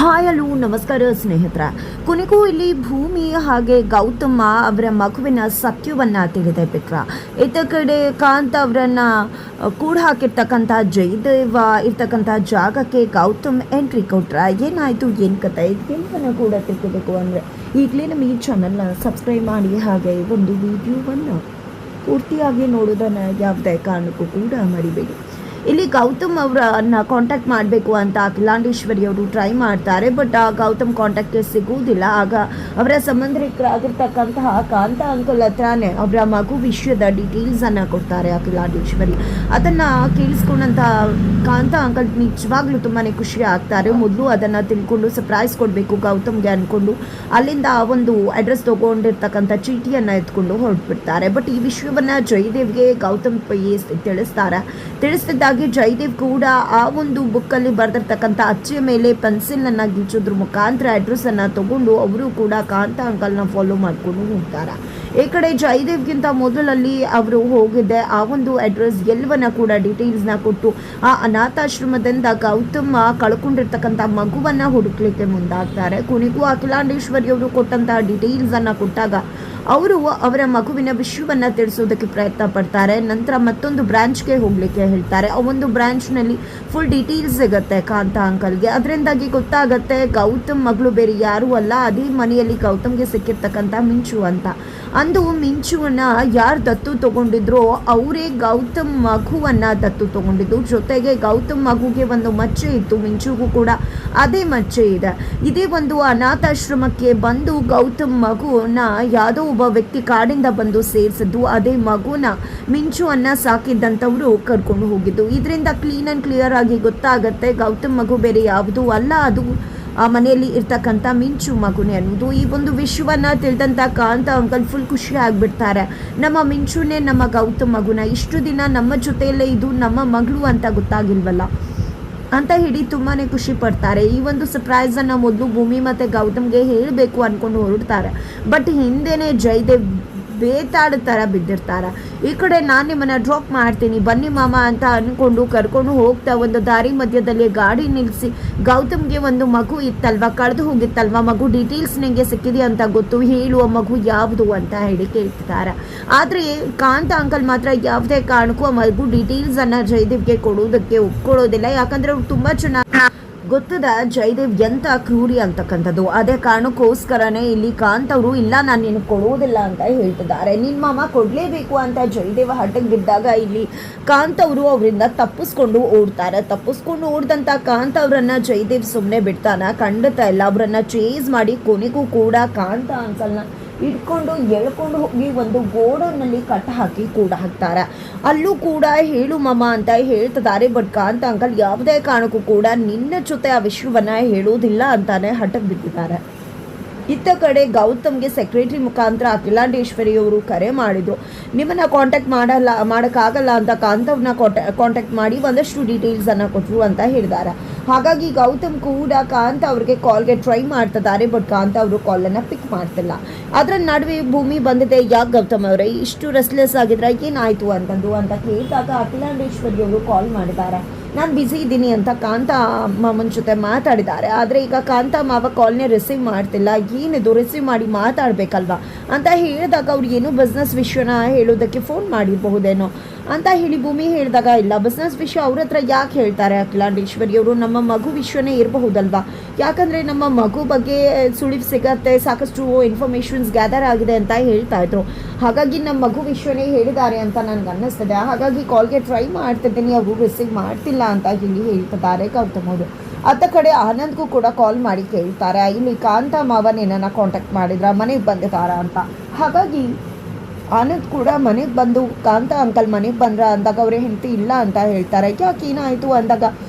Hi hello ನಮಸ್ಕಾರ ಸ್ನೇಹಿತರೆ. ಕೊನೆಗೂ ಇಲ್ಲಿ ಭೂಮಿ ಹಾಗೆ ಗೌತಮ ಅವರ ಮಗುವಿನ ಸತ್ಯವನ್ನು ತಿಳಿದೆ ಬಿಟ್ರ. ಇತ್ತ ಕಡೆ ಕಾಂತ ಅವರನ್ನು ಕೂಡ ಹಾಕಿರ್ತಕ್ಕಂಥ ಜಯದೇವ ಇರ್ತಕ್ಕಂಥ ಜಾಗಕ್ಕೆ ಗೌತಮ್ ಎಂಟ್ರಿ ಕೊಟ್ರ. ಏನಾಯಿತು ಏನು ಕತೆ ಎಲ್ಲವನ್ನು ಕೂಡ ತಿಳ್ಕೋಬೇಕು ಅಂದರೆ ಈಗಲೇ ನಮ್ಮ ಈ ಚಾನಲ್ನ ಸಬ್ಸ್ಕ್ರೈಬ್ ಮಾಡಿ ಹಾಗೆ ಒಂದು ವಿಡಿಯೋವನ್ನು ಪೂರ್ತಿಯಾಗಿ ನೋಡೋದನ್ನು ಯಾವುದೇ ಕಾರಣಕ್ಕೂ ಕೂಡ ಮರಿಬೇಡಿ. ಇಲ್ಲಿ ಗೌತಮ್ ಅವರನ್ನ ಕಾಂಟ್ಯಾಕ್ಟ್ ಮಾಡಬೇಕು ಅಂತ ಅಖಿಲಾಂಡೇಶ್ವರಿ ಅವರು ಟ್ರೈ ಮಾಡ್ತಾರೆ. ಬಟ್ ಆ ಗೌತಮ್ ಕಾಂಟ್ಯಾಕ್ಟ್ಗೆ ಸಿಗುವುದಿಲ್ಲ. ಆಗ ಅವರ ಸಂಬಂಧಿಕರಾಗಿರ್ತಕ್ಕಂತಹ ಕಾಂತ ಅಂಕಲ್ ಹತ್ರನೇ ಅವರ ಮಗು ವಿಷಯದ ಡೀಟೇಲ್ಸನ್ನು ಕೊಡ್ತಾರೆ ಅಖಿಲಾಂಡೇಶ್ವರಿ. ಅದನ್ನು ಕೇಳಿಸ್ಕೊಂಡಂಥ ಕಾಂತ ಅಂಕಲ್ ನಿಜವಾಗ್ಲೂ ತುಂಬಾ ಖುಷಿ ಆಗ್ತಾರೆ. ಮೊದಲು ಅದನ್ನು ತಿಳ್ಕೊಂಡು ಸರ್ಪ್ರೈಸ್ ಕೊಡಬೇಕು ಗೌತಮ್ಗೆ ಅಂದ್ಕೊಂಡು ಅಲ್ಲಿಂದ ಆ ಒಂದು ಅಡ್ರೆಸ್ ತೊಗೊಂಡಿರ್ತಕ್ಕಂಥ ಚೀಟಿಯನ್ನು ಎತ್ಕೊಂಡು ಹೊರಟ್ಬಿಡ್ತಾರೆ. ಬಟ್ ಈ ವಿಷಯವನ್ನು ಜಯದೇವ್ಗೆ ಗೌತಮ್ ತಿಳಿಸ್ತಿದ್ದಾಗ ಜಯದೇವ್ ಕೂಡ ಆ ಒಂದು ಬುಕ್ಕಲ್ಲಿ ಬರೆದಿರ್ತಕ್ಕಂಥ ಅಚ್ಚೆಯ ಮೇಲೆ ಪೆನ್ಸಿಲನ್ನು ಗಿಚ್ಚೋದ್ರ ಮುಖಾಂತರ ಅಡ್ರೆಸ್ಸನ್ನು ತಗೊಂಡು ಅವರು ಕೂಡ ಕಾಂತ ಅಂಕಲ್ನ ಫಾಲೋ ಮಾಡಿಕೊಂಡು ಹೋಗ್ತಾರೆ. ಈ ಕಡೆ ಜಯದೇವ್ಗಿಂತ ಮೊದಲಲ್ಲಿ ಅವರು ಹೋಗಿದ್ದೆ ಆ ಒಂದು ಅಡ್ರೆಸ್ ಎಲ್ಲವನ್ನ ಕೂಡ ಡೀಟೇಲ್ಸ್ನ ಕೊಟ್ಟು ಆ ಅನಾಥಾಶ್ರಮದಿಂದ ಗೌತಮ್ ಕಳ್ಕೊಂಡಿರ್ತಕ್ಕಂಥ ಮಗುವನ್ನು ಹುಡುಕ್ಲಿಕ್ಕೆ ಮುಂದಾಗ್ತಾರೆ. ಕೊನೆಗೂ ಅಖಿಲಾಂಡೇಶ್ವರಿ ಅವರು ಕೊಟ್ಟಂತಹ ಡೀಟೇಲ್ಸನ್ನು ಕೊಟ್ಟಾಗ ಅವರು ಅವರ ಮಗುವಿನ ವಿಷಯವನ್ನು ತಿಳಿಸೋದಕ್ಕೆ ಪ್ರಯತ್ನ ಪಡ್ತಾರೆ. ನಂತರ ಮತ್ತೊಂದು ಬ್ರಾಂಚ್ಗೆ ಹೋಗಲಿಕ್ಕೆ ಹೇಳ್ತಾರೆ. ಆ ಒಂದು ಬ್ರಾಂಚ್ನಲ್ಲಿ ಫುಲ್ ಡೀಟೇಲ್ಸ್ ಸಿಗುತ್ತೆ ಕಾಂತ ಅಂಕಲ್ಗೆ. ಅದರಿಂದಾಗಿ ಗೊತ್ತಾಗತ್ತೆ ಗೌತಮ್ ಮಗಳು ಬೇರೆ ಯಾರೂ ಅಲ್ಲ, ಅದೇ ಮನೆಯಲ್ಲಿ ಗೌತಮ್ಗೆ ಸಿಕ್ಕಿರ್ತಕ್ಕಂಥ ಮಿಂಚು ಅಂತ. ಅಂದು ಮಿಂಚುವನ್ನು ಯಾರು ದತ್ತು ತಗೊಂಡಿದ್ರೋ ಅವರೇ ಗೌತಮ್ ಮಗುವನ್ನು ದತ್ತು ತಗೊಂಡಿದ್ದು. ಜೊತೆಗೆ ಗೌತಮ್ ಮಗುಗೆ ಒಂದು ಮಚ್ಚೆ ಇತ್ತು, ಮಿಂಚುಗೂ ಕೂಡ ಅದೇ ಮಚ್ಚೆ ಇದೆ. ಇದೇ ಒಂದು ಅನಾಥಾಶ್ರಮಕ್ಕೆ ಬಂದು ಗೌತಮ್ ಮಗುವನ್ನ ಯಾವುದೋ ಒಬ್ಬ ವ್ಯಕ್ತಿ ಕಾಡಿಂದ ಬಂದು ಸೇರಿಸಿದ್ದು, ಅದೇ ಮಗುನ ಮಿಂಚುವನ್ನು ಸಾಕಿದ್ದಂಥವರು ಕರ್ಕೊಂಡು ಹೋಗಿದ್ದು. ಇದರಿಂದ ಕ್ಲೀನ್ ಆ್ಯಂಡ್ ಕ್ಲಿಯರ್ ಆಗಿ ಗೊತ್ತಾಗತ್ತೆ ಗೌತಮ್ ಮಗು ಬೇರೆ ಯಾವುದೂ ಅಲ್ಲ, ಅದು ಆ ಮನೆಯಲ್ಲಿ ಇರ್ತಕ್ಕಂಥ ಮಿಂಚು ಮಗುನೇ ಅನ್ನೋದು. ಈ ಒಂದು ವಿಷಯವನ್ನು ತಿಳಿದಂಥ ಕಾಂತ ಅಂಕಲ್ ಫುಲ್ ಖುಷಿ ಆಗಿಬಿಡ್ತಾರೆ. ನಮ್ಮ ಮಿಂಚುನೇ ನಮ್ಮ ಗೌತಮ್ ಮಗುನ ಇಷ್ಟು ದಿನ ನಮ್ಮ ಜೊತೆಯಲ್ಲೇ ಇದು ನಮ್ಮ ಮಗಳು ಅಂತ ಗೊತ್ತಾಗಿಲ್ವಲ್ಲ ಅಂತ ಹೇಳಿ ತುಂಬಾ ಖುಷಿ ಪಡ್ತಾರೆ. ಈ ಒಂದು ಸರ್ಪ್ರೈಸನ್ನು ಮೊದಲು ಭೂಮಿ ಮತ್ತು ಗೌತಮ್ಗೆ ಹೇಳಬೇಕು ಅಂದ್ಕೊಂಡು ಹೊರಡ್ತಾರೆ. ಬಟ್ ಹಿಂದೆನೇ ಜಯದೇವ್ ಬೇತಾಡ ಥರ ಬಿದ್ದಿರ್ತಾರೆ. ಈ ಕಡೆ ನಾನು ನಿಮ್ಮನ್ನು ಡ್ರಾಪ್ ಮಾಡ್ತೀನಿ ಬನ್ನಿ ಮಾಮ ಅಂತ ಅಂದ್ಕೊಂಡು ಕರ್ಕೊಂಡು ಹೋಗ್ತಾ ಒಂದು ದಾರಿ ಮಧ್ಯದಲ್ಲಿ ಗಾಡಿ ನಿಲ್ಲಿಸಿ ಗೌತಮ್ಗೆ ಒಂದು ಮಗು ಇತ್ತಲ್ವ, ಕಳೆದು ಹೋಗಿತ್ತಲ್ವ, ಮಗು ಡೀಟೇಲ್ಸ್ ನನಗೆ ಸಿಕ್ಕಿದೆ ಅಂತ ಗೊತ್ತು, ಹೇಳುವ ಮಗು ಯಾವುದು ಅಂತ ಹೇಳಿ ಕೇಳ್ತಿದ್ದಾರೆ. ಆದರೆ ಕಾಂತ ಅಂಕಲ್ ಮಾತ್ರ ಯಾವುದೇ ಕಾರಣಕ್ಕೂ ಆ ಮಗು ಡೀಟೇಲ್ಸನ್ನು ಜಯದೇವ್ಗೆ ಕೊಡೋದಕ್ಕೆ ಒಪ್ಕೊಳ್ಳೋದಿಲ್ಲ. ಯಾಕಂದರೆ ಅವ್ರು ತುಂಬ ಚೆನ್ನಾಗಿ ಗೊತ್ತದ ಜಯದೇವ್ ಎಂಥ ಕ್ರೂರಿ ಅಂತಕ್ಕಂಥದ್ದು. ಅದೇ ಕಾರಣಕ್ಕೋಸ್ಕರನೇ ಇಲ್ಲಿ ಕಾಂತ್ ಅವರು ಇಲ್ಲ ನಾನು ನಿನಗೆ ಕೊಡೋದಿಲ್ಲ ಅಂತ ಹೇಳ್ತಿದ್ದಾರೆ. ನಿನ್ನ ಮಾಮ ಕೊಡಲೇಬೇಕು ಅಂತ ಜಯದೇವ ಹಠಕ್ಕೆ ಬಿದ್ದಾಗ ಇಲ್ಲಿ ಕಾಂತ್ ಅವರು ಅವರಿಂದ ತಪ್ಪಿಸ್ಕೊಂಡು ಓಡ್ದಂಥ ಕಾಂತ್ ಅವರನ್ನು ಜಯದೇವ್ ಸುಮ್ಮನೆ ಬಿಡ್ತಾನ ಖಂಡಿತ ಇಲ್ಲ. ಅವರನ್ನು ಚೇಸ್ ಮಾಡಿ ಕೊನೆಗೂ ಕೂಡ ಕಾಂತ ಅಂಕಲ್ನ ಇಟ್ಕೊಂಡು ಎಳ್ಕೊಂಡು ಹೋಗಿ ಒಂದು ಗೋಡನ್ನಲ್ಲಿ ಕಟ್ಟ ಹಾಕಿ ಕೂಡ ಹಾಕ್ತಾರೆ. ಅಲ್ಲೂ ಕೂಡ ಹೇಳು ಮಮ್ಮ ಅಂತ ಹೇಳ್ತಿದ್ದಾರೆ. ಬಟ್ ಕಾಂತ ಅಂಕಲ್ ಯಾವುದೇ ಕಾರಣಕ್ಕೂ ಕೂಡ ನಿನ್ನ ಜೊತೆ ಆ ವಿಷಯವನ್ನು ಹೇಳೋದಿಲ್ಲ ಅಂತಾನೆ ಹಠಕ್ಕೆ ಬಿದ್ದಿದ್ದಾರೆ. ಇತ್ತ ಕಡೆ ಗೌತಮ್ಗೆ ಸೆಕ್ರೆಟರಿ ಮುಖಾಂತರ ಅಖಿಲಾಂಡೇಶ್ವರಿ ಅವರು ಕರೆ ಮಾಡಿದ್ರು. ನಿಮ್ಮನ್ನು ಕಾಂಟ್ಯಾಕ್ಟ್ ಮಾಡೋಕ್ಕಾಗಲ್ಲ ಅಂತ ಕಾಂತವ್ರನ್ನ ಕಾಂಟ್ಯಾಕ್ಟ್ ಮಾಡಿ ಒಂದಷ್ಟು ಡೀಟೇಲ್ಸನ್ನು ಕೊಟ್ಟರು ಅಂತ ಹೇಳಿದ್ದಾರೆ. ಹಾಗಾಗಿ ಗೌತಮ್ ಕೂಡ ಕಾಂತ ಅವ್ರಿಗೆ ಕಾಲ್ಗೆ ಟ್ರೈ ಮಾಡ್ತಿದ್ದಾರೆ. ಬಟ್ ಕಾಂತ ಅವರು ಕಾಲನ್ನು ಪಿಕ್ ಮಾಡ್ತಿಲ್ಲ. ಅದರ ನಡುವೆ ಭೂಮಿ ಬಂದಿದೆ. ಯಾಕೆ ಗೌತಮ್ ಅವರೇ ಇಷ್ಟು ರೆಸ್ಲೆಸ್ ಆಗಿದ್ರೆ ಏನಾಯಿತು ಅಂತ ಕೇಳಿದಾಗ ಅಖಿಲಾಂಡೇಶ್ವರಿ ಅವರು ಕಾಲ್ ಮಾಡಿದ್ದಾರೆ. ನಾನು ಬ್ಯುಸಿ ಇದ್ದೀನಿ ಅಂತ ಕಾಂತ ಮಾಮನ ಜೊತೆ ಮಾತಾಡಿದ್ದಾರೆ. ಆದರೆ ಈಗ ಕಾಂತ ಮಾವ ಕಾಲ್ನೇ ರಿಸೀವ್ ಮಾಡ್ತಿಲ್ಲ. ಏನಿದು ರಿಸೀವ್ ಮಾಡಿ ಮಾತಾಡಬೇಕಲ್ವ ಅಂತ ಹೇಳಿದಾಗ ಅವ್ರು ಏನೋ ಬಿಸ್ನೆಸ್ ವಿಷಯನ ಹೇಳೋದಕ್ಕೆ ಫೋನ್ ಮಾಡಿರಬಹುದೇನೋ ಅಂತ ಹೇಳಿ ಭೂಮಿ ಹೇಳಿದಾಗ ಇಲ್ಲ ಬಿಸ್ನೆಸ್ ವಿಷಯ ಅವ್ರ ಹತ್ರ ಯಾಕೆ ಹೇಳ್ತಾರೆ ಅಖಿಲಾಂಡೇಶ್ವರಿ ಅವರು, ನಮ್ಮ ಮಗು ವಿಷಯನೇ ಇರಬಹುದಲ್ವಾ. ಯಾಕಂದರೆ ನಮ್ಮ ಮಗು ಬಗ್ಗೆ ಸುಳಿವು ಸಿಗತ್ತೆ, ಸಾಕಷ್ಟು ಇನ್ಫಾರ್ಮೇಷನ್ಸ್ ಗ್ಯಾದರ್ ಆಗಿದೆ ಅಂತ ಹೇಳ್ತಾ ಇದ್ರು. ಹಾಗಾಗಿ ನಮ್ಮ ಮಗು ವಿಷಯನೇ ಹೇಳಿದ್ದಾರೆ ಅಂತ ನನಗೆ ಅನ್ನಿಸ್ತದೆ. ಹಾಗಾಗಿ ಕಾಲ್ಗೆ ಟ್ರೈ ಮಾಡ್ತಿದ್ದೀನಿ, ಅವರು ರಿಸೀವ್ ಮಾಡ್ತಿಲ್ಲ ಅಂತ ಹೇಳಿ ಹೇಳ್ತಿದ್ದಾರೆ ಗೌತಮ್ ಅವರು. ಅತ್ತ ಕಡೆ ಆನಂದ್ಗೂ ಕೂಡ ಕಾಲ್ ಮಾಡಿ ಕೇಳ್ತಾರೆ ಇಲ್ಲಿ ಕಾಂತ ಮಾವನೇನನ್ನ ಕಾಂಟ್ಯಾಕ್ಟ್ ಮಾಡಿದ್ರ, ಮನೆಗೆ ಬಂದಿದ್ದಾರಾ ಅಂತ. ಹಾಗಾಗಿ ಆನಂದ್ ಕೂಡ ಮನೆಗೆ ಬಂದು ಕಾಂತ ಅಂಕಲ್ ಮನೆಗೆ ಬಂದ್ರ ಅಂದಾಗ ಅವರೇ ಹೆಂಡತಿ ಇಲ್ಲ ಅಂತ ಹೇಳ್ತಾರೆ. ಯಾಕೆ ಏನಾಯಿತು ಅಂದಾಗ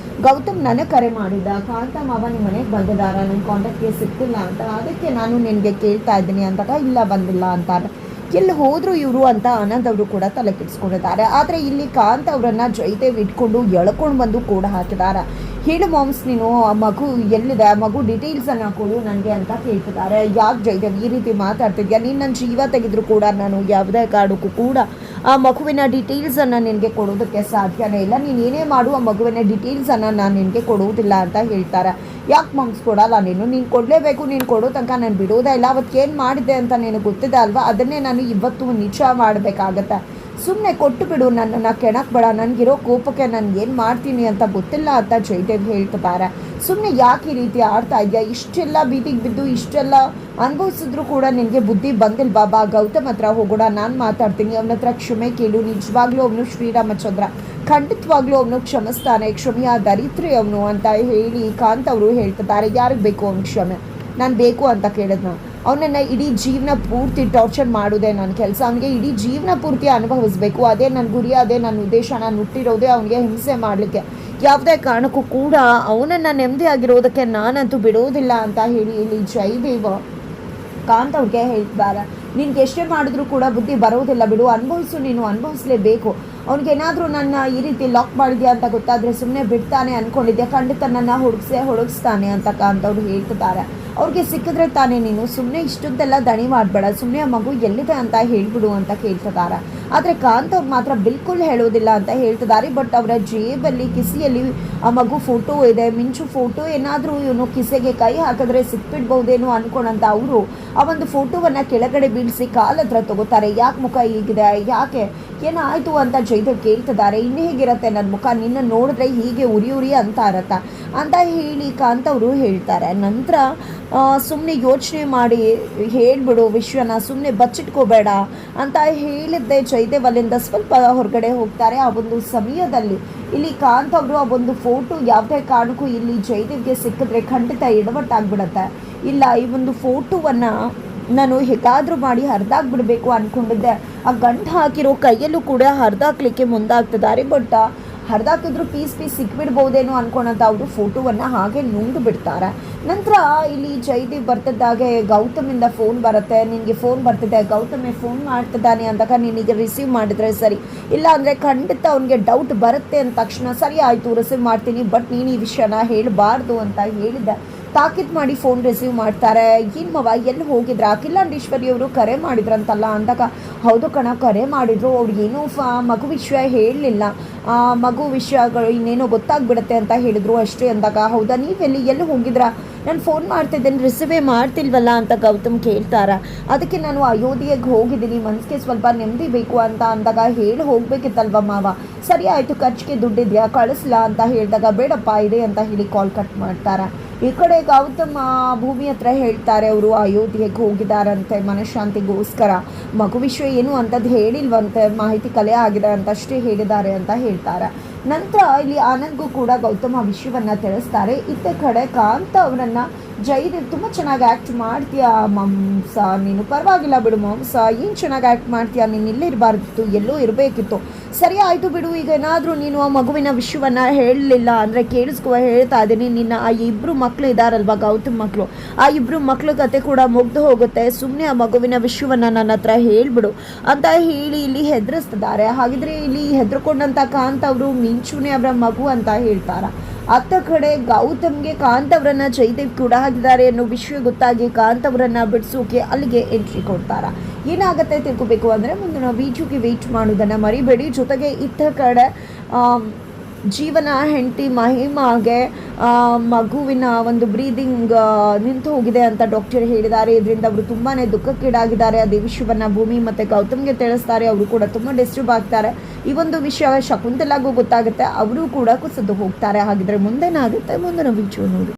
ಗೌತಮ್ ನನಗೆ ಕರೆ ಮಾಡಿದ, ಕಾಂತ ಮಾವ ನಿಮ್ಮ ಮನೆಗೆ ಬಂದಿದ್ದಾರ, ನನ್ನ ಕಾಂಟ್ಯಾಕ್ಟ್ಗೆ ಸಿಗ್ತಿಲ್ಲ ಅಂತ, ಅದಕ್ಕೆ ನಾನು ನಿನಗೆ ಕೇಳ್ತಾ ಇದ್ದೀನಿ ಅಂದಾಗ ಇಲ್ಲ ಬಂದಿಲ್ಲ ಅಂತಾರೆ. ಎಲ್ಲಿ ಹೋದ್ರು ಇವರು ಅಂತ ಆನಂದ್ ಅವರು ಕೂಡ ತಲೆ ಕೆಡಿಸ್ಕೊಂಡಿದ್ದಾರೆ. ಆದರೆ ಇಲ್ಲಿ ಕಾಂತ್ ಅವರನ್ನು ಜಯದೇವ್ ಇಟ್ಕೊಂಡು ಎಳ್ಕೊಂಡು ಬಂದು ಕೂಡ ಹಾಕಿದ್ದಾರೆ. ಹೇಳು ಮಾಮ್ಸ್ ನೀನು ಆ ಮಗು ಎಲ್ಲಿದೆ, ಆ ಮಗು ಡೀಟೇಲ್ಸನ್ನು ಕೊಡು ನನಗೆ ಅಂತ ಕೇಳ್ತಿದ್ದಾರೆ. ಯಾಕೆ ಜಯದೇವ್ ಈ ರೀತಿ ಮಾತಾಡ್ತಿದ್ಯಾ, ನೀನು ನನ್ನ ಜೀವ ತೆಗೆದ್ರು ಕೂಡ ನಾನು ಯಾವುದೇ ಕಾರಣಕ್ಕೂ ಕೂಡ ಆ ಮಗುವಿನ ಡೀಟೇಲ್ಸನ್ನು ನಿನಗೆ ಕೊಡೋದಕ್ಕೆ ಸಾಧ್ಯನೇ ಇಲ್ಲ, ನೀನು ಏನೇ ಮಾಡು ಆ ಮಗುವಿನ ಡೀಟೇಲ್ಸನ್ನು ನಾನು ನಿನಗೆ ಕೊಡುವುದಿಲ್ಲ ಅಂತ ಹೇಳ್ತಾರೆ. ಯಾಕೆ ಮಾರ್ಕ್ಸ್ ಕೊಡಲ್ಲ ನೀನು ಕೊಡಲೇಬೇಕು, ನೀನು ಕೊಡೋ ತನಕ ನಾನು ಬಿಡೋದೇ ಇಲ್ಲ. ಅವತ್ತು ಏನು ಮಾಡಿದ್ದೆ ಅಂತ ನಿನಗೆ ಗೊತ್ತಿದೆ ಅಲ್ವಾ, ಅದನ್ನೇ ನಾನು ಇವತ್ತು ನಿಜ ಮಾಡಬೇಕಾಗತ್ತೆ. ಸುಮ್ಮನೆ ಕೊಟ್ಟು ಬಿಡು, ನನ್ನನ್ನು ಕೆಣಕ್ ಬೇಡ, ನನಗಿರೋ ಕೋಪಕ್ಕೆ ನಾನು ಏನು ಮಾಡ್ತೀನಿ ಅಂತ ಗೊತ್ತಿಲ್ಲ ಅಂತ ಜಯದೇವ್ ಹೇಳ್ತಿದ್ದಾರೆ. ಸುಮ್ಮನೆ ಯಾಕೆ ಈ ರೀತಿ ಆಡ್ತಾ ಇದೆಯಾ, ಇಷ್ಟೆಲ್ಲ ಬೀದಿಗೆ ಬಿದ್ದು ಇಷ್ಟೆಲ್ಲ ಅನುಭವಿಸಿದ್ರು ಕೂಡ ನಿನಗೆ ಬುದ್ಧಿ ಬಂದಿಲ್ಲ ಬಾಬಾ, ಗೌತಮ್ ಹತ್ರ ಹೋಗೋಣ, ನಾನು ಮಾತಾಡ್ತೀನಿ, ಅವನ ಹತ್ರ ಕ್ಷಮೆ ಕೇಳು. ನಿಜವಾಗ್ಲೂ ಅವನು ಶ್ರೀರಾಮಚಂದ್ರ ಖಂಡಿತವಾಗ್ಲೂ ಅವನು ಕ್ಷಮಿಸ್ತಾನೆ, ಕ್ಷಮೆಯ ದರಿದ್ರಿ ಅವನು ಅಂತ ಹೇಳಿ ಕಾಂತ್ ಅವರು ಹೇಳ್ತಿದ್ದಾರೆ. ಯಾರಿಗೆ ಬೇಕು ಅವ್ನ ಕ್ಷಮೆ? ನಾನು ಬೇಕು ಅಂತ ಕೇಳಿದ್ನ, ಅವನನ್ನು ಇಡೀ ಜೀವನ ಪೂರ್ತಿ ಟಾರ್ಚರ್ ಮಾಡೋದೇ ನನ್ನ ಕೆಲಸ, ಅವನಿಗೆ ಇಡೀ ಜೀವನ ಪೂರ್ತಿ ಅನುಭವಿಸ್ಬೇಕು, ಅದೇ ನನ್ನ ಗುರಿ, ಅದೇ ನನ್ನ ಉದ್ದೇಶ. ನಾನು ಹುಟ್ಟಿರೋದೇ ಅವನಿಗೆ ಹಿಂಸೆ ಮಾಡಲಿಕ್ಕೆ, ಯಾವುದೇ ಕಾರಣಕ್ಕೂ ಕೂಡ ಅವನನ್ನು ನೆಮ್ಮದಿಯಾಗಿರೋದಕ್ಕೆ ನಾನಂತೂ ಬಿಡೋದಿಲ್ಲ ಅಂತ ಹೇಳಿ ಇಲ್ಲಿ ಜಯದೇವ್ ಕಾಂತ್ ಅವ್ರಿಗೆ ಹೇಳ್ತಾರೆ. ನಿನ್ಗೆ ಎಷ್ಟೇ ಮಾಡಿದ್ರು ಕೂಡ ಬುದ್ಧಿ ಬರೋದಿಲ್ಲ ಬಿಡು, ಅನುಭವಿಸು, ನೀನು ಅನುಭವಿಸ್ಲೇಬೇಕು. ಅವ್ನಿಗೇನಾದರೂ ನನ್ನ ಈ ರೀತಿ ಲಾಕ್ ಮಾಡಿದ್ಯಾ ಅಂತ ಗೊತ್ತಾದರೆ ಸುಮ್ಮನೆ ಬಿಡ್ತಾನೆ ಅಂದ್ಕೊಂಡಿದ್ಯಾ, ಖಂಡಿತ ನನ್ನ ಹುಡುಗಿಸ್ತಾನೆ ಅಂತ ಕಾಂತ್ ಅವ್ರು ಹೇಳ್ತಿದ್ದಾರೆ. ಅವ್ರಿಗೆ ಸಿಕ್ಕಿದ್ರೆ ತಾನೇ ನೀನು, ಸುಮ್ಮನೆ ಇಷ್ಟೊಂದೆಲ್ಲ ದಣಿ ಮಾಡಬೇಡ, ಸುಮ್ಮನೆ ಆ ಮಗು ಎಲ್ಲಿದೆ ಅಂತ ಹೇಳ್ಬಿಡು ಅಂತ ಕೇಳ್ತಿದ್ದಾರೆ. ಆದರೆ ಕಾಂತ್ ಅವ್ರು ಮಾತ್ರ ಬಿಲ್ಕುಲ್ ಹೇಳೋದಿಲ್ಲ ಅಂತ ಹೇಳ್ತಿದ್ದಾರೆ. ಬಟ್ ಅವರ ಜೇಬಲ್ಲಿ ಕಿಸೆಯಲ್ಲಿ ಆ ಮಗು ಫೋಟೋ ಇದೆ, ಮಿಂಚು ಫೋಟೋ, ಏನಾದರೂ ಇವನು ಕಿಸೆಗೆ ಕೈ ಹಾಕಿದ್ರೆ ಸಿಕ್ಬಿಡ್ಬೋದೇನೋ ಅನ್ಕೊಂಡಂತ ಅವರು ಆ ಒಂದು ಫೋಟೋವನ್ನು ಕೆಳಗಡೆ ಬೀಳಿಸಿ ಕಾಲ ಹತ್ರ ತಗೋತಾರೆ. ಯಾಕೆ ಮುಖ ಹೀಗಿದೆ, ಯಾಕೆ ಏನಾಯಿತು ಅಂತ ಜಯದೇವ್ ಕೇಳ್ತಿದ್ದಾರೆ. ಇನ್ನೂ ಹೇಗಿರುತ್ತೆ ನನ್ನ ಮುಖ, ನಿನ್ನ ನೋಡಿದ್ರೆ ಹೀಗೆ ಉರಿ ಅಂತ ಇರತ್ತ ಅಂತ ಹೇಳಿ ಕಾಂತ್ ಅವರು ಹೇಳ್ತಾರೆ. ನಂತರ ಸುಮ್ಮನೆ ಯೋಚನೆ ಮಾಡಿ ಹೇಳ್ಬಿಡು ವಿಶ್ವನ, ಸುಮ್ಮನೆ ಬಚ್ಚಿಟ್ಕೋಬೇಡ ಅಂತ ಹೇಳಿದ್ದೆ ಜಯದೇವ್ ಅಲ್ಲಿಂದ ಸ್ವಲ್ಪ ಹೊರಗಡೆ ಹೋಗ್ತಾರೆ. ಆ ಒಂದು ಸಮಯದಲ್ಲಿ ಇಲ್ಲಿ ಕಾಂತ್ ಅವರು ಆ ಒಂದು ಫೋಟೋ ಯಾವುದೇ ಕಾರಣಕ್ಕೂ ಇಲ್ಲಿ ಜಯದೇವ್ಗೆ ಸಿಕ್ಕಿದ್ರೆ ಖಂಡಿತ ಎಡವಟ್ಟಾಗ್ಬಿಡತ್ತೆ. ಇಲ್ಲ, ಈ ಒಂದು ಫೋಟೋವನ್ನು ನಾನು ಹೇಗಾದರೂ ಮಾಡಿ ಹರಿದಾಕ್ಬಿಡ್ಬೇಕು ಅಂದ್ಕೊಂಡಿದ್ದೆ. ಆ ಗಂಟು ಹಾಕಿರೋ ಕೈಯಲ್ಲೂ ಕೂಡ ಹರಿದಾಕ್ಲಿಕ್ಕೆ ಮುಂದಾಗ್ತಿದ್ದಾರೆ. ಬಟ್ ಹರಿದಾಕಿದ್ರು ಪೀಸ್ ಸಿಕ್ಬಿಡ್ಬೋದೇನೋ ಅಂದ್ಕೊಳಂತ ಅವರು ಫೋಟೋವನ್ನು ಹಾಗೆ ನುಂಡು ಬಿಡ್ತಾರೆ. ನಂತರ ಇಲ್ಲಿ ಜಯದೇವ್ ಬರ್ತಿದ್ದಾಗೆ ಗೌತಮಿಂದ ಫೋನ್ ಬರುತ್ತೆ. ನಿನಗೆ ಫೋನ್ ಬರ್ತಿದೆ, ಗೌತಮೇ ಫೋನ್ ಮಾಡ್ತಿದ್ದಾನೆ ಅಂದಾಗ ನೀನೀಗ ರಿಸೀವ್ ಮಾಡಿದ್ರೆ ಸರಿ, ಇಲ್ಲ ಅಂದರೆ ಖಂಡಿತ ಅವನಿಗೆ ಡೌಟ್ ಬರುತ್ತೆ ಅಂದ ತಕ್ಷಣ ಸರಿ ಆಯಿತು ರಿಸೀವ್ ಮಾಡ್ತೀನಿ, ಬಟ್ ನೀನು ಈ ವಿಷಯನ ಹೇಳಬಾರ್ದು ಅಂತ ಹೇಳಿದ್ದೆ. ತಾಕೀತ್ ಮಾಡಿ ಫೋನ್ ರಿಸೀವ್ ಮಾಡ್ತಾರೆ. ಏನು ಮವ ಎಲ್ಲಿ ಹೋಗಿದ್ರ, ಅಖಿಲಾಂಡೇಶ್ವರಿ ಅವರು ಕರೆ ಮಾಡಿದ್ರಂತಲ್ಲ ಅಂದಾಗ ಹೌದು ಕಣ ಕರೆ ಮಾಡಿದ್ರು, ಅವ್ರಿಗೇನೋ ಮಗು ವಿಷಯ ಹೇಳಲಿಲ್ಲ, ಮಗು ವಿಷಯಗಳು ಇನ್ನೇನೋ ಗೊತ್ತಾಗ್ಬಿಡುತ್ತೆ ಅಂತ ಹೇಳಿದ್ರು ಅಷ್ಟೇ ಅಂದಾಗ ಹೌದಾ ಎಲ್ಲಿ ಹೋಗಿದ್ರಾ, ನಾನು ಫೋನ್ ಮಾಡ್ತಿದ್ದೇನೆ ರಿಸೀವೇ ಮಾಡ್ತಿಲ್ವಲ್ಲ ಅಂತ ಗೌತಮ್ ಕೇಳ್ತಾರ. ಅದಕ್ಕೆ ನಾನು ಅಯೋಧ್ಯೆಗೆ ಹೋಗಿದ್ದೀನಿ, ಮನಸ್ಸಿಗೆ ಸ್ವಲ್ಪ ನೆಮ್ಮದಿ ಬೇಕು ಅಂತ ಅಂದಾಗ ಹೇಳಿ ಹೋಗ್ಬೇಕಿತ್ತಲ್ವ ಮಾವ, ಸರಿ ಆಯಿತು ಖರ್ಚಿಗೆ ದುಡ್ಡಿದ್ಯಾ ಕಳಿಸ್ಲಾ ಅಂತ ಹೇಳಿದಾಗ ಬೇಡಪ್ಪ ಇದೆ ಅಂತ ಹೇಳಿ ಕಾಲ್ ಕಟ್ ಮಾಡ್ತಾರೆ. ಈ ಕಡೆ ಗೌತಮ್ ಭೂಮಿ ಹತ್ರ ಹೇಳ್ತಾರೆ ಅವರು ಅಯೋಧ್ಯೆಗೆ ಹೋಗಿದ್ದಾರಂತೆ ಮನಃಶಾಂತಿಗೋಸ್ಕರ, ಮಗು ವಿಷಯ ಏನು ಅಂಥದ್ದು ಹೇಳಿಲ್ವಂತೆ, ಮಾಹಿತಿ ಕಲೆ ಆಗಿದೆ ಅಂತ ಅಷ್ಟೇ ಹೇಳಿದ್ದಾರೆ ಅಂತ ಹೇಳ್ತಾರೆ. ನಂತರ ಇಲ್ಲಿ ಆನಂದ್ಗೂ ಕೂಡ ಗೌತಮ್ ಆ ವಿಷಯವನ್ನು ತಿಳಿಸ್ತಾರೆ. ಇತ್ತ ಕಡೆ ಕಾಂತ ಅವರನ್ನು ಜಯದೇವ್ ತುಂಬ ಚೆನ್ನಾಗಿ ಆ್ಯಕ್ಟ್ ಮಾಡ್ತೀಯಾ ಮಾಂಸ, ನೀನು ಪರವಾಗಿಲ್ಲ ಬಿಡು ಮಾಂಸ, ಏನು ಚೆನ್ನಾಗಿ ಆ್ಯಕ್ಟ್ ಮಾಡ್ತೀಯಾ, ನೀನು ಇಲ್ಲೇ ಇರಬಾರ್ದಿತ್ತು ಎಲ್ಲೋ ಇರಬೇಕಿತ್ತು, ಸರಿ ಆಯಿತು ಬಿಡು, ಈಗ ಏನಾದರೂ ನೀನು ಆ ಮಗುವಿನ ವಿಷಯವನ್ನು ಹೇಳಲಿಲ್ಲ ಅಂದರೆ ಹೇಳ್ತಾ ಇದ್ದೀನಿ, ನಿನ್ನ ಆ ಇಬ್ಬರು ಮಕ್ಕಳು ಇದ್ದಾರಲ್ವ ಗೌತಮ್ ಮಕ್ಕಳು, ಆ ಇಬ್ಬರು ಮಕ್ಕಳ ಕತೆ ಕೂಡ ಮುಗ್ದು ಹೋಗುತ್ತೆ, ಸುಮ್ಮನೆ ಆ ಮಗುವಿನ ವಿಷಯವನ್ನು ನನ್ನ ಹತ್ರ ಹೇಳಿಬಿಡು ಅಂತ ಹೇಳಿ ಇಲ್ಲಿ ಹೆದರಿಸ್ತಿದ್ದಾರೆ. ಹಾಗಿದ್ರೆ ಇಲ್ಲಿ ಹೆದರ್ಕೊಂಡಂಥ ಕಾಂತ್ ಅವರು ಮಿಂಚುನೆ ಅವರ ಮಗು ಅಂತ ಹೇಳ್ತಾರೆ. ಅತ್ತ ಕಡೆ ಗೌತಮ್ಗೆ ಕಾಂತ್ ಅವರನ್ನು ಜಯದೇವ್ ಕೂಡ ಆಗಿದ್ದಾರೆ ಅನ್ನೋ ವಿಷಯ ಗೊತ್ತಾಗಿ ಕಾಂತ್ ಅವರನ್ನು ಬಿಡಿಸೋಕೆ ಅಲ್ಲಿಗೆ ಎಂಟ್ರಿ ಕೊಡ್ತಾರೆ. ಏನಾಗುತ್ತೆ ತಿಳ್ಕೊಬೇಕು ಅಂದರೆ ಮುಂದಿನ ವೀಡಿಯೋಗೆ ವೆಯ್ಟ್ ಮಾಡೋದನ್ನು ಮರಿಬೇಡಿ. ಜೊತೆಗೆ ಇತ್ತ ಕಡೆ ಜೀವನ ಹೆಂಡತಿ ಮಹಿಮಾಗೆ ಮಗುವಿನ ಒಂದು ಬ್ರೀದಿಂಗ್ ನಿಂತು ಹೋಗಿದೆ ಅಂತ ಡಾಕ್ಟರ್ ಹೇಳಿದ್ದಾರೆ. ಇದರಿಂದ ಅವರು ತುಂಬಾ ದುಃಖಕ್ಕೀಡಾಗಿದ್ದಾರೆ. ಅದೇ ವಿಷಯವನ್ನು ಭೂಮಿ ಮತ್ತು ಗೌತಮ್ಗೆ ತಿಳಿಸ್ತಾರೆ. ಅವರು ಕೂಡ ತುಂಬ ಡಿಸ್ಟರ್ಬ್ ಆಗ್ತಾರೆ. ಈ ಒಂದು ವಿಷಯ ಶಕುಂತಲಾಗೂ ಗೊತ್ತಾಗುತ್ತೆ, ಅವರು ಕೂಡ ಕುಸಿದು ಹೋಗ್ತಾರೆ. ಹಾಗಿದ್ರೆ ಮುಂದೇನಾಗುತ್ತೆ ಮುಂದಿನ ವಿಡಿಯೋ ನೋಡಿ.